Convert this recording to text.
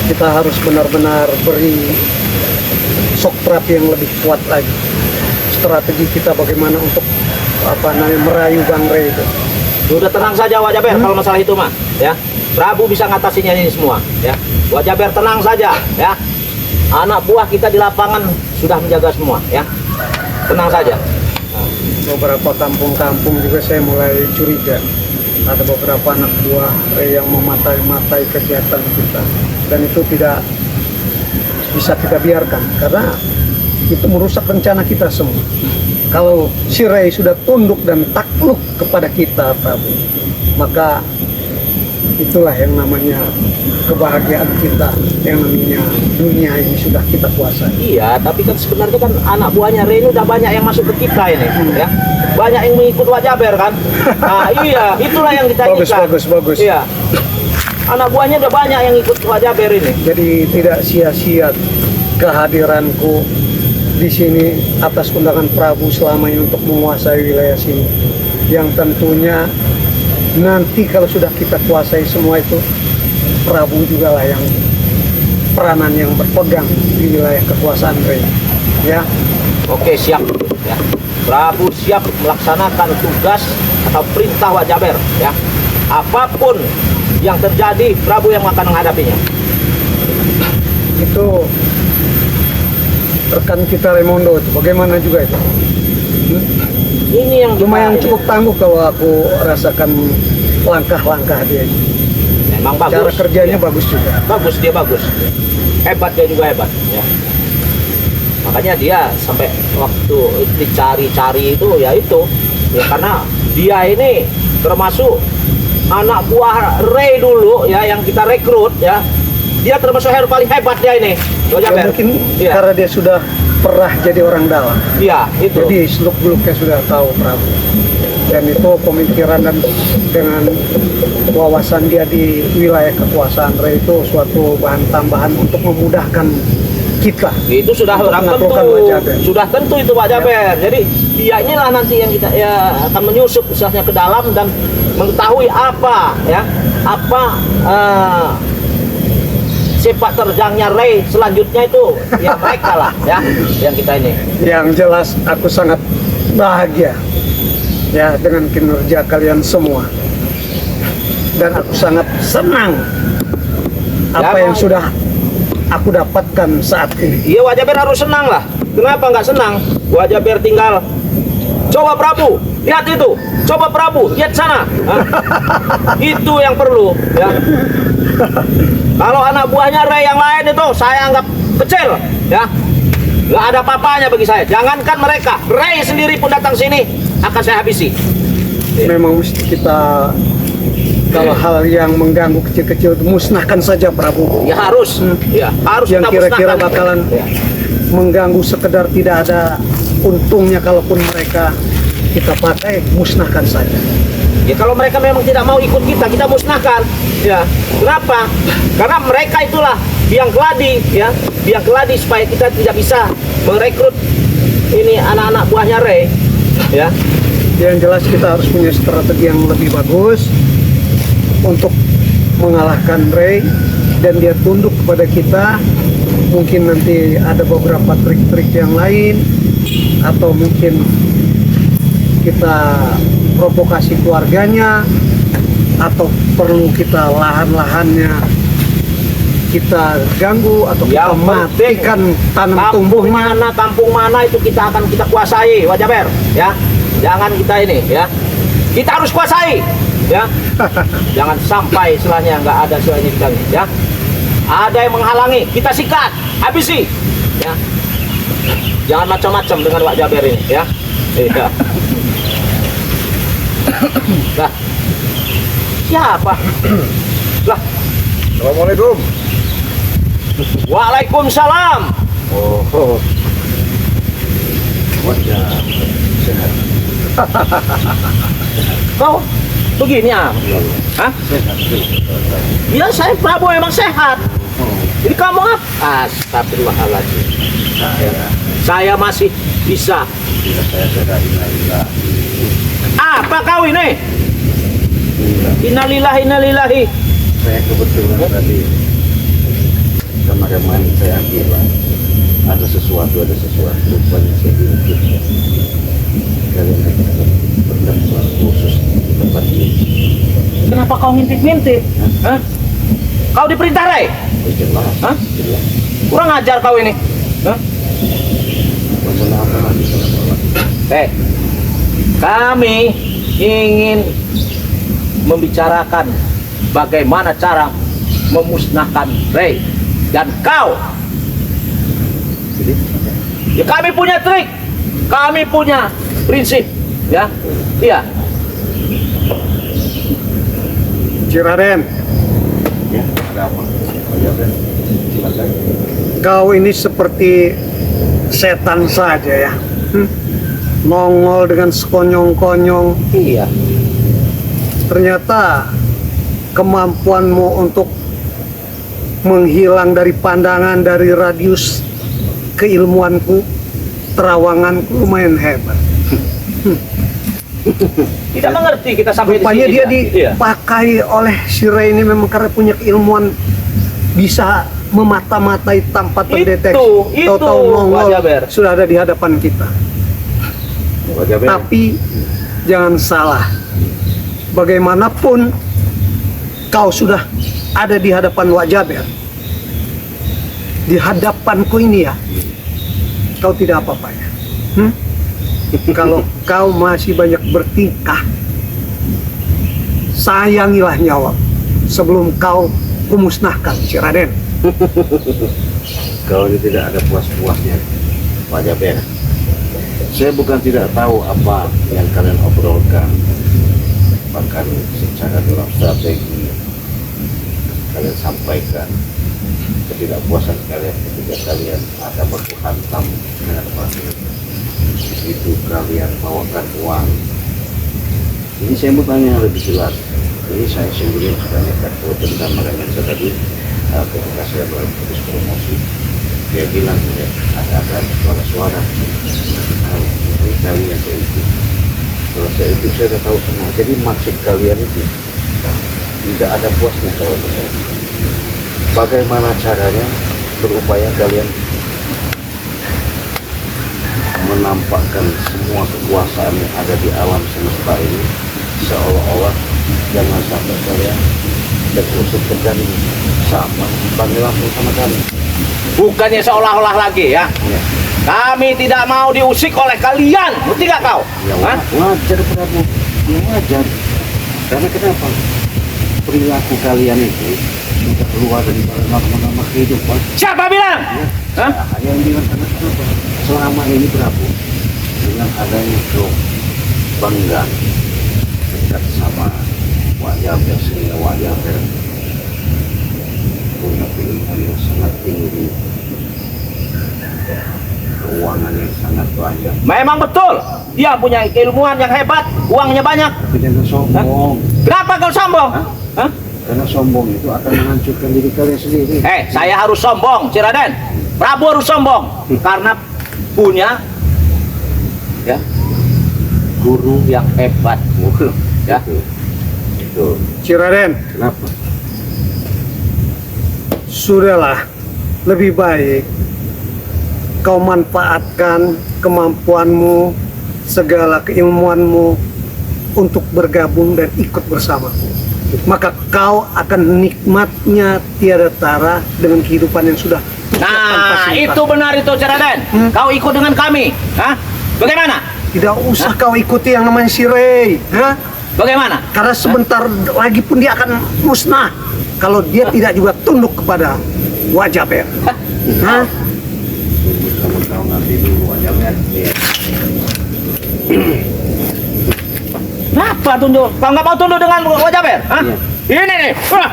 kita harus benar-benar beri shock terapi yang lebih kuat lagi. Strategi kita bagaimana untuk merayu Bang Rey itu. Sudah tenang saja Wak Jaber kalau masalah itu mah, ya. Prabu bisa ngatasinya ini semua, ya. Wak Jaber tenang saja, ya. Anak buah kita di lapangan sudah menjaga semua, ya. Tenang saja. Beberapa kampung-kampung juga saya mulai curiga. Ada beberapa anak buah yang mematai-matai kegiatan kita, dan itu tidak bisa kita biarkan karena itu merusak rencana kita semua. Kalau si Rey sudah tunduk dan takluk kepada kita, Prabu, maka itulah yang namanya kebahagiaan kita, yang namanya dunia ini sudah kita kuasai. Iya, tapi kan sebenarnya kan anak buahnya Rey ini udah banyak yang masuk ke kita ini, ya. Banyak yang mengikut Wak Jaber kan. Nah, iya, itulah yang kita inginkan. Bagus. Iya. Anak buahnya udah banyak yang ikut Wak Jaber ini. Jadi tidak sia-sia kehadiranku di sini atas undangan Prabu selama ini untuk menguasai wilayah sini. Yang tentunya nanti kalau sudah kita kuasai semua itu, Prabu juga lah yang peranan yang berpegang di wilayah kekuasaan Rey. Ya. Oke, siap. Ya. Prabu siap melaksanakan tugas atau perintah Wak Jaber, ya. Apapun yang terjadi, Prabu yang akan menghadapinya. Itu rekan kita Raymondo itu bagaimana juga itu? Ini yang Lumayan cukup tangguh kalau aku rasakan langkah-langkah dia. Memang bagus. Cara kerjanya Ya. bagus juga. Bagus, dia bagus. Hebat, dia juga hebat, ya. Makanya dia sampai waktu dicari-cari itu ya karena dia ini termasuk anak buah Rey dulu ya, yang kita rekrut, ya. Dia termasuk hero paling hebat dia ini. Ya, mungkin ya. karena dia sudah pernah jadi orang dalam. Iya, itu. Jadi seluk-beluknya sudah tahu Prabu. Dan itu pemikiran dan dengan wawasan dia di wilayah kekuasaan Rey itu suatu bahan tambahan untuk memudahkan kita. Itu sudah untuk orang tentu. menaklukkan Wak Jaber. Sudah tentu itu Wak Jaber. Jadi dia inilah nanti yang kita akan menyusup usahanya ke dalam dan mengetahui apa sepak terjangnya Rey selanjutnya itu ya mereka lah, ya, yang kita ini. Yang jelas aku sangat bahagia ya dengan kinerja kalian semua, dan aku sangat senang apa yang sudah aku dapatkan saat ini. Iya, Wak Jaber harus senang lah. Kenapa nggak senang? Wak Jaber tinggal coba Prabu, lihat itu, coba Prabu, lihat sana. Itu yang perlu, ya. Kalau anak buahnya Rey yang lain itu saya anggap kecil, ya. Nggak ada apa-apanya bagi saya. Jangankan mereka, Rey sendiri pun datang sini akan saya habisi. Memang mesti kita, kalau hal yang mengganggu kecil-kecil itu musnahkan saja Prabu. Ya harus, ya harus Yang kita kira-kira musnahkan. bakalan Ya. mengganggu sekedar tidak ada untungnya, kalaupun mereka kita pakai, musnahkan saja. Ya kalau mereka memang tidak mau ikut kita musnahkan. Ya. Kenapa? Karena mereka itulah biang keladi, ya. Biang keladi supaya kita tidak bisa merekrut ini anak-anak buahnya Rey, ya. Yang jelas kita harus punya strategi yang lebih bagus untuk mengalahkan Rey dan dia tunduk kepada kita. Mungkin nanti ada beberapa trik-trik yang lain, atau mungkin kita provokasi keluarganya, atau perlu kita lahan-lahannya kita ganggu, atau kita Yang matikan tanam kampung tumbuhnya. kampung mana itu kita akan kita kuasai, Wak Jaber, ya. Jangan kita ini, ya. Kita harus kuasai, ya. Jangan sampai istilahnya nggak ada istilahnya kita, ya. Ada yang menghalangi, kita sikat, habisi, ya. Jangan macam-macam dengan Wak Jaber ini, ya. Iya. Lah, siapa? Lah, Assalamualaikum. Waalaikumsalam. Oh. Wajah sehat. Kau begini ah? Hah? Sehat. Ya saya Prabu memang sehat. Jadi kamu apa? Astagfirullahaladzim. Saya masih bisa. Bila saya sehat, innalillah. Apa kau ini? Innalillahi innalillahi. Saya kebetulan tadi kemarin saya bilang ada sesuatu banyak saya diungkit. Kalian akan berdakwah khusus di tempat ini. Kenapa kau ngintip-ngintip? Hah? Kau diperintah, Rey? Jelas, Hah? jelas. Kurang ajar kau ini. Hah? Masalah apa lagi? Kami ingin membicarakan bagaimana cara memusnahkan Rey dan kau. Jadi, Ya kami punya trik, kami punya prinsip, ya, iya. Ciraden, ya, ada apa? Oh, ya, Ben. Silakan. kau ini seperti setan saja ya. Nongol dengan sekonyong-konyong. Iya. Ternyata kemampuanmu untuk menghilang dari pandangan, dari radius keilmuanku, terawanganku lumayan hebat. Tidak mengerti kita sampai Rupanya di dia sini. Iya. dipakai oleh si Rey ini memang karena punya keilmuan, bisa memata-matai tanpa terdeteksi. Itu, Tahu-tahu nongol Wajah Ber. sudah ada di hadapan kita. Wajah Ben. Tapi jangan salah, bagaimanapun kau sudah ada di hadapan Wak Jaber, di hadapanku ini ya, kau tidak apa-apa ya. Kalau kau masih banyak bertingkah, sayangilah nyawa sebelum kau kumusnahkan, Ciraden. Kalau ini tidak ada puas-puasnya, Wajah Ben. Saya bukan tidak tahu apa yang kalian obrolkan, bahkan secara dalam strategi kalian sampaikan ketidakpuasan kalian ketika kalian ada baku hantam dengan pasir. Itu kalian bawakan uang. Ini saya mau tanya yang lebih jelas. Ini saya sendiri sudah nekat tentang makanya saya tadi ketika saya berputus promosi, dia bilang ya, ada suara-suara. Ini kalian saya ikut. Kalau saya ikut saya sudah tahu semua. Jadi maksud kalian itu tidak ada puasnya kalau saya. Bagaimana caranya berupaya kalian menampakkan semua kekuasaan yang ada di alam semesta ini seolah-olah jangan sampai kalian berusut terjadi sama panggil langsung sama kami. Bukannya seolah-olah lagi ya. Ya, Kami tidak mau diusik oleh kalian. Ngerti gak kau? ya Hah? wajar Prabu, ya wajar. Karena kenapa? Perilaku kalian itu sudah keluar dari norma-norma kehidupan. Siapa bilang? Ya, Hah? saya yang bilang karena kenapa? Selama ini Prabu, dengan adanya kebanggaan dekat sama wajah sehingga wajah punya pilihan yang sangat tinggi, keuangan yang sangat banyak. Memang betul. Dia punya keilmuan yang hebat, uangnya banyak. Tapi jangan sombong. Kenapa kau sombong? Hah? Hah? Karena sombong itu akan menghancurkan diri kalian sendiri. Saya harus sombong, Ciraden. Prabu harus sombong karena punya ya guru yang hebat. Ya. Itu. Ciraden, Kenapa? sudahlah, lebih baik kau manfaatkan kemampuanmu, segala keilmuanmu untuk bergabung dan ikut bersamaku. Maka kau akan nikmatnya tiada tara dengan kehidupan yang sudah Nah, itu benar itu, Ciraden. Kau ikut dengan kami. Hah? Bagaimana? Tidak usah kau ikuti yang namanya si Rey. Hah? Bagaimana? Karena sebentar lagi pun dia akan musnah kalau dia tidak juga tunduk kepada wajah Ber. Hah? Kamu tahu nanti dulu wajahnya. Kenapa tunduk? Kau nggak mau tunduk dengan wajah Ber? Hah? Iya. Ini nih. Wah.